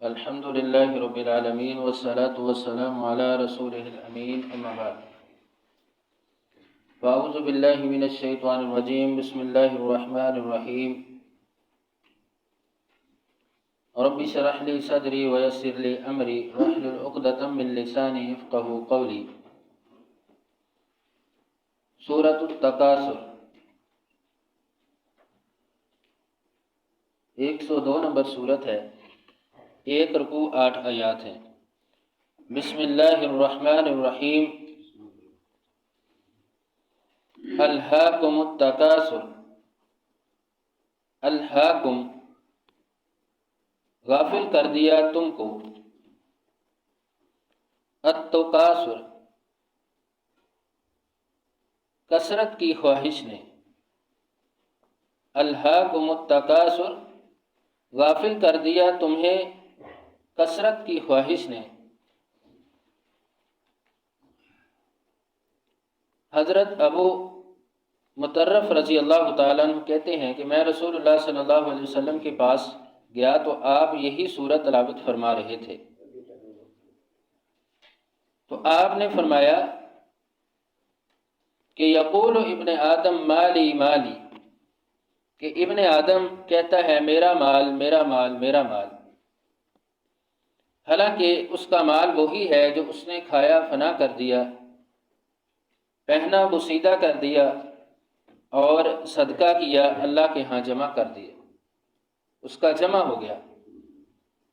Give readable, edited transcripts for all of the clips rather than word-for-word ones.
الحمد لله رب العالمين والصلاة والسلام على رسوله الأمين أما بعد فأعوذ بالله من الشيطان الرجيم بسم الله الرحمن الرحيم رب اشرح لي صدري ويسر لي أمري واحلل عقدة من لساني يفقهوا قولي سورة التکاثر 102 نمبر سورت ہے، 1 رکوع 8 آیات ہیں۔ بسم اللہ الرحمن الرحیم الہاکم التکاثر، الہاکم غافل کر دیا تم کو، التکاثر کثرت کی خواہش نے، الہاکم التکاثر غافل کر دیا تمہیں کثرت کی خواہش نے۔ حضرت ابو مطرف رضی اللہ تعالیٰ عنہ کہتے ہیں کہ میں رسول اللہ صلی اللہ علیہ وسلم کے پاس گیا تو آپ یہی سورت تلاوت فرما رہے تھے، تو آپ نے فرمایا کہ یقول ابن آدم مالی مالی، کہ ابن آدم کہتا ہے میرا مال میرا مال میرا مال، حالانکہ اس کا مال وہی ہے جو اس نے کھایا فنا کر دیا، پہنا بوسیدہ کر دیا اور صدقہ کیا، اللہ کے ہاں جمع کر دیا، اس کا جمع ہو گیا۔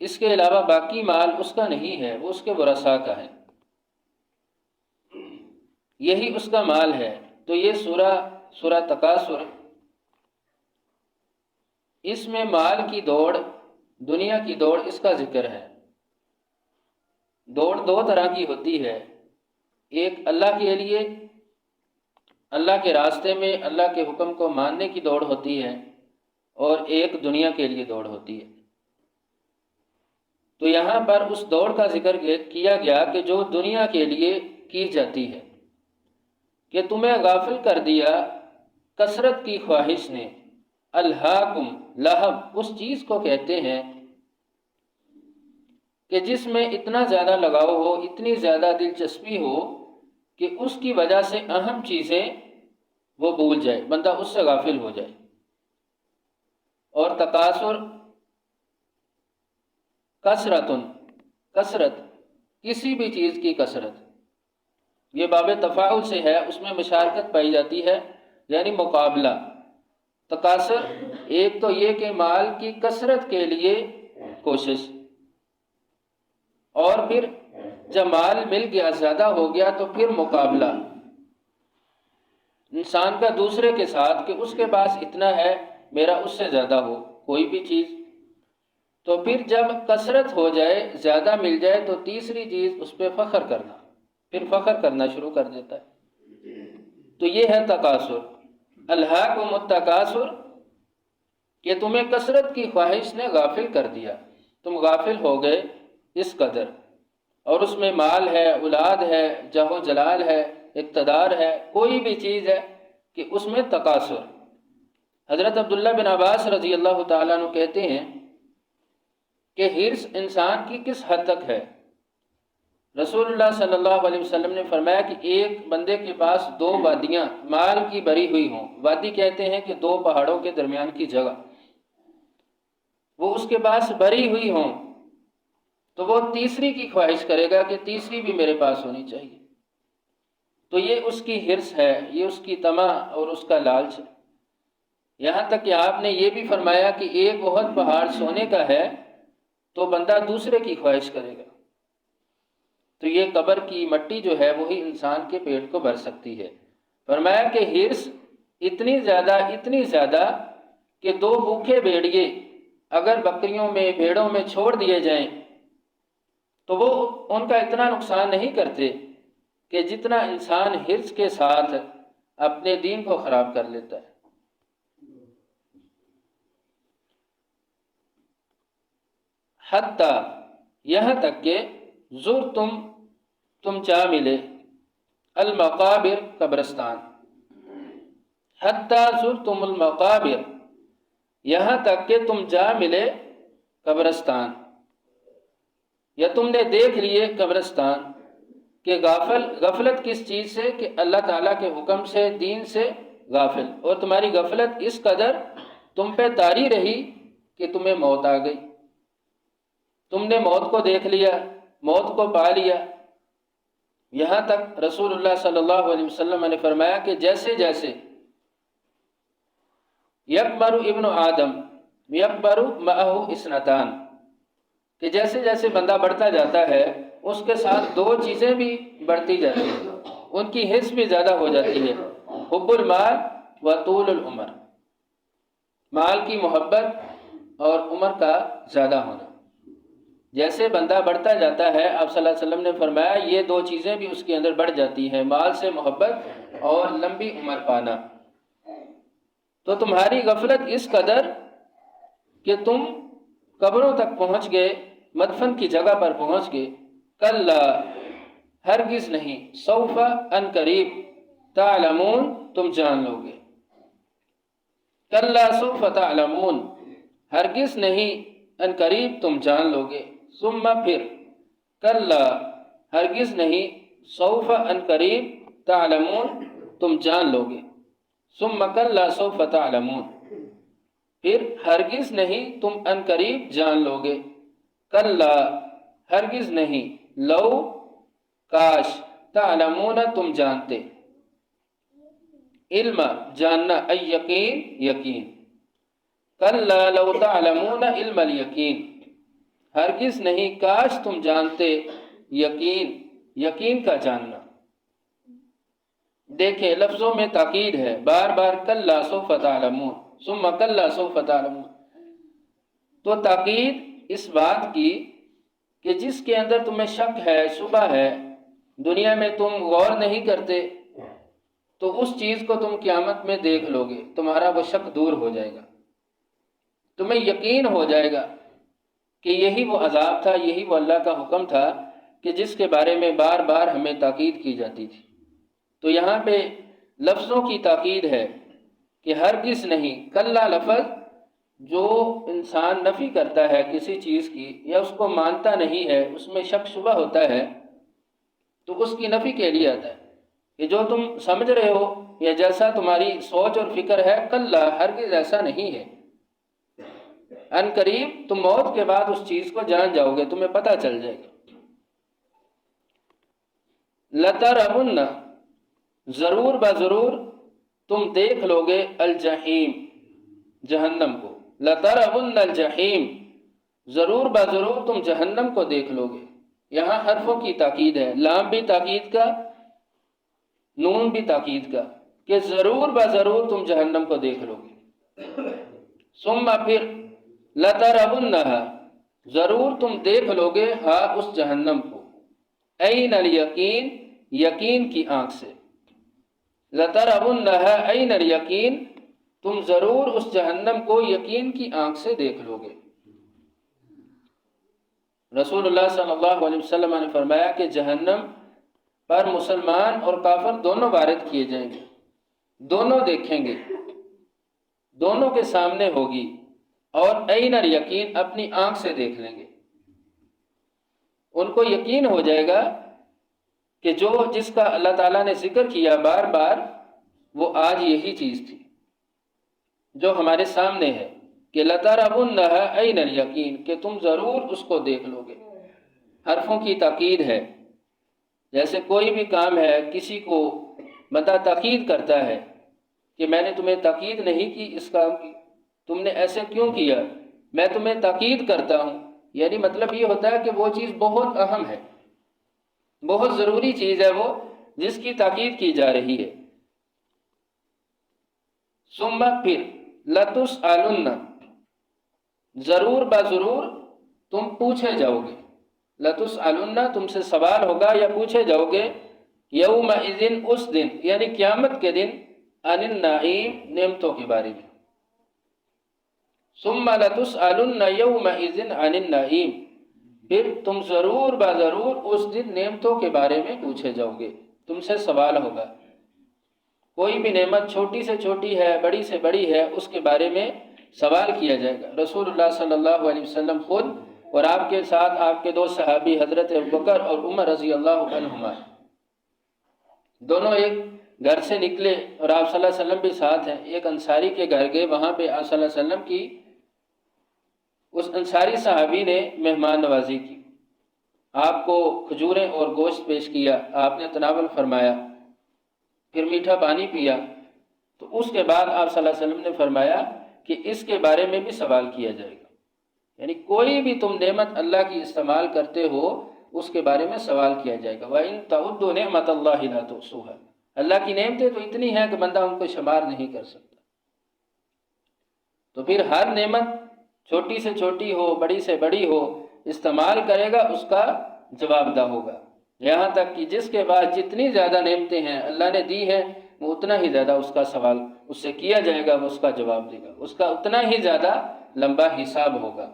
اس کے علاوہ باقی مال اس کا نہیں ہے، وہ اس کے ورثاء کا ہے، یہی اس کا مال ہے۔ تو یہ سورہ تکاثر، اس میں مال کی دوڑ، دنیا کی دوڑ، اس کا ذکر ہے۔ دوڑ دو طرح کی ہوتی ہے، ایک اللہ کے لیے، اللہ کے راستے میں اللہ کے حکم کو ماننے کی دوڑ ہوتی ہے، اور ایک دنیا کے لیے دوڑ ہوتی ہے۔ تو یہاں پر اس دوڑ کا ذکر کیا گیا کہ جو دنیا کے لیے کی جاتی ہے، کہ تمہیں غافل کر دیا کثرت کی خواہش نے۔ الہاکم، لہب اس چیز کو کہتے ہیں کہ جس میں اتنا زیادہ لگاؤ ہو، اتنی زیادہ دلچسپی ہو کہ اس کی وجہ سے اہم چیزیں وہ بھول جائے، بندہ اس سے غافل ہو جائے۔ اور تکاثر کثرت، کسی بھی چیز کی کثرت، یہ باب تفاعل سے ہے، اس میں مشارکت پائی جاتی ہے، یعنی مقابلہ۔ تکاثر ایک تو یہ کہ مال کی کثرت کے لیے کوشش، اور پھر جب مال مل گیا، زیادہ ہو گیا، تو پھر مقابلہ انسان کا دوسرے کے ساتھ کہ اس کے پاس اتنا ہے، میرا اس سے زیادہ ہو کوئی بھی چیز۔ تو پھر جب کثرت ہو جائے، زیادہ مل جائے، تو تیسری چیز اس پہ فخر کرنا، پھر فخر کرنا شروع کر دیتا ہے۔ تو یہ ہے تکاثر، الہاکم التکاثر، کہ تمہیں کثرت کی خواہش نے غافل کر دیا، تم غافل ہو گئے اس قدر۔ اور اس میں مال ہے، اولاد ہے، جاہ و جلال ہے، اقتدار ہے، کوئی بھی چیز ہے کہ اس میں تکاثر۔ حضرت عبداللہ بن عباس رضی اللہ تعالیٰ عنہ کہتے ہیں کہ حرص انسان کی کس حد تک ہے۔ رسول اللہ صلی اللہ علیہ وسلم نے فرمایا کہ ایک بندے کے پاس 2 وادیاں مال کی بری ہوئی ہوں، وادی کہتے ہیں کہ 2 پہاڑوں کے درمیان کی جگہ، وہ اس کے پاس بری ہوئی ہوں، تو وہ تیسری کی خواہش کرے گا کہ تیسری بھی میرے پاس ہونی چاہیے۔ تو یہ اس کی حرص ہے، یہ اس کی طمع اور اس کا لالچ ہے۔ یہاں تک کہ آپ نے یہ بھی فرمایا کہ ایک احد پہاڑ سونے کا ہے تو بندہ دوسرے کی خواہش کرے گا۔ تو یہ قبر کی مٹی جو ہے وہی انسان کے پیٹ کو بھر سکتی ہے۔ فرمایا کہ حرص اتنی زیادہ کہ 2 بھوکے بھیڑیے اگر بکریوں میں، بھیڑوں میں چھوڑ دیے جائیں تو وہ ان کا اتنا نقصان نہیں کرتے کہ جتنا انسان حرص کے ساتھ اپنے دین کو خراب کر لیتا ہے۔ حتیٰ یہاں تک کہ تم جا ملے، المقابر قبرستان، حتیٰ زرتم المقابر، یہاں تک کہ تم جا ملے قبرستان۔ یا تم نے دیکھ لیے قبرستان کہ غفلت کس چیز سے؟ کہ اللہ تعالیٰ کے حکم سے، دین سے غافل، اور تمہاری غفلت اس قدر تم پہ طاری رہی کہ تمہیں موت آ گئی، تم نے موت کو دیکھ لیا، موت کو پا لیا۔ یہاں تک رسول اللہ صلی اللہ علیہ وسلم نے فرمایا کہ جیسے جیسے یکبر ابن آدم یکبر معہ اثنتان، کہ جیسے جیسے بندہ بڑھتا جاتا ہے اس کے ساتھ دو چیزیں بھی بڑھتی جاتی ہیں، ان کی حس بھی زیادہ ہو جاتی ہے، حب المال و طول العمر، مال کی محبت اور عمر کا زیادہ ہونا۔ جیسے بندہ بڑھتا جاتا ہے، آپ صلی اللہ علیہ وسلم نے فرمایا یہ دو چیزیں بھی اس کے اندر بڑھ جاتی ہیں، مال سے محبت اور لمبی عمر پانا۔ تو تمہاری غفلت اس قدر کہ تم قبروں تک پہنچ گئے، مدفن کی جگہ پر پہنچ گئے۔ کلا، ہرگز نہیں، سوف، ان قریب، تعلمون، تم جان لو گے۔ کلا سوف تعلمون، ہرگز نہیں، ان قریب تم جان لو گے۔ ثم، پھر، کلا، ہرگز نہیں، سوف، ان قریب، تعلمون، تم جان لو گے۔ ثم کلا سوف تعلمون، پھر ہرگز نہیں تم ان قریب جان لو گے۔ کلا، ہرگز نہیں، لو، کاش، تعلمون، تم جانتے، علم، جاننا، یقین، یقین، کلا لو تعلمون علم الیقین، ہرگز نہیں، کاش تم جانتے یقین، یقین کا جاننا۔ دیکھیں لفظوں میں تاکید ہے، بار بار کلا سوف تعلمون، ثم کلا سوف تعلمون، تو تاکید اس بات کی کہ جس کے اندر تمہیں شک ہے، شبہ ہے، دنیا میں تم غور نہیں کرتے، تو اس چیز کو تم قیامت میں دیکھ لو گے، تمہارا وہ شک دور ہو جائے گا، تمہیں یقین ہو جائے گا کہ یہی وہ عذاب تھا، یہی وہ اللہ کا حکم تھا کہ جس کے بارے میں بار بار ہمیں تاکید کی جاتی تھی۔ تو یہاں پہ لفظوں کی تاکید ہے کہ ہرگز نہیں، کلا لفظ جو انسان نفی کرتا ہے کسی چیز کی یا اس کو مانتا نہیں ہے، اس میں شک شبہ ہوتا ہے، تو اس کی نفی کے لیے آتا ہے کہ جو تم سمجھ رہے ہو یا جیسا تمہاری سوچ اور فکر ہے، کلا، ہرگز ایسا نہیں ہے، ان قریب تم موت کے بعد اس چیز کو جان جاؤ گے، تمہیں پتہ چل جائے گا۔ لترون، ضرور بضرور تم دیکھ لو گے، الجحیم، جہنم کو، لترون الجحیم، ضرور بضرور تم جہنم کو دیکھ لو گے۔ یہاں حرفوں کی تاکید ہے، لام بھی تاکید کا، نون بھی تاکید کا، کہ ضرور بضرور تم جہنم کو دیکھ لو گے۔ ثم، پھر، لترونھا، ضرور تم دیکھ لو گے، ہاں، اس جہنم کو، عین الیقین، یقین کی آنکھ سے، لترونھا عین الیقین، تم ضرور اس جہنم کو یقین کی آنکھ سے دیکھ لو گے۔ رسول اللہ صلی اللہ علیہ وسلم نے فرمایا کہ جہنم پر مسلمان اور کافر دونوں وارد کیے جائیں گے، دونوں دیکھیں گے، دونوں کے سامنے ہوگی، اور عین الیقین، اپنی آنکھ سے دیکھ لیں گے۔ ان کو یقین ہو جائے گا کہ جس کا اللہ تعالیٰ نے ذکر کیا بار بار، وہ آج یہی چیز تھی جو ہمارے سامنے ہے، کہ لترونھا عین الیقین، کہ تم ضرور اس کو دیکھ لو گے۔ حرفوں کی تاکید ہے، جیسے کوئی بھی کام ہے، کسی کو بندہ تاکید کرتا ہے کہ میں نے تمہیں تاکید نہیں کی اس کام کی، تم نے ایسے کیوں کیا، میں تمہیں تاکید کرتا ہوں، یعنی مطلب یہ ہوتا ہے کہ وہ چیز بہت اہم ہے، بہت ضروری چیز ہے وہ، جس کی تاکید کی جا رہی ہے۔ ثم، پھر، لتسألن، ضرور بضرور تم پوچھے جاؤ گے، لتسألن، تم سے سوال ہوگا یا پوچھے جاؤ گے، یومئذ، اس دن، یعنی قیامت کے دن، عن النعیم، نعمتوں کے بارے میں۔ ثم لتسألن یومئذ عن النعیم، پھر تم ضرور بضرور اس دن نعمتوں کے بارے میں پوچھے جاؤ گے، تم سے سوال ہوگا۔ کوئی بھی نعمت چھوٹی سے چھوٹی ہے، بڑی سے بڑی ہے، اس کے بارے میں سوال کیا جائے گا۔ رسول اللہ صلی اللہ علیہ وسلم خود اور آپ کے ساتھ آپ کے 2 صحابی حضرت ابوبکر اور عمر رضی اللہ عنہما، دونوں ایک گھر سے نکلے اور آپ صلی اللہ علیہ وسلم بھی ساتھ ہیں، ایک انصاری کے گھر گئے، وہاں پہ آپ صلی اللہ علیہ وسلم کی اس انصاری صحابی نے مہمان نوازی کی، آپ کو کھجوریں اور گوشت پیش کیا، آپ نے تناول فرمایا، پھر میٹھا پانی پیا، تو اس کے بعد آپ صلی اللہ علیہ وسلم نے فرمایا کہ اس کے بارے میں بھی سوال کیا جائے گا، یعنی کوئی بھی تم نعمت اللہ کی استعمال کرتے ہو اس کے بارے میں سوال کیا جائے گا۔ وَإِن تَعُدُّوا نِعْمَةَ اللَّهِ لَا تُحْصُوهَا، اللہ کی نعمتیں تو اتنی ہیں کہ بندہ ان کو شمار نہیں کر سکتا۔ تو پھر ہر نعمت چھوٹی سے چھوٹی ہو، بڑی سے بڑی ہو، استعمال کرے گا اس کا جواب دہ ہوگا، یہاں تک کہ جس کے بعد جتنی زیادہ نعمتیں ہیں اللہ نے دی ہے وہ اتنا ہی زیادہ اس کا سوال اس سے کیا جائے گا، وہ اس کا جواب دے گا، اس کا اتنا ہی زیادہ لمبا حساب ہوگا۔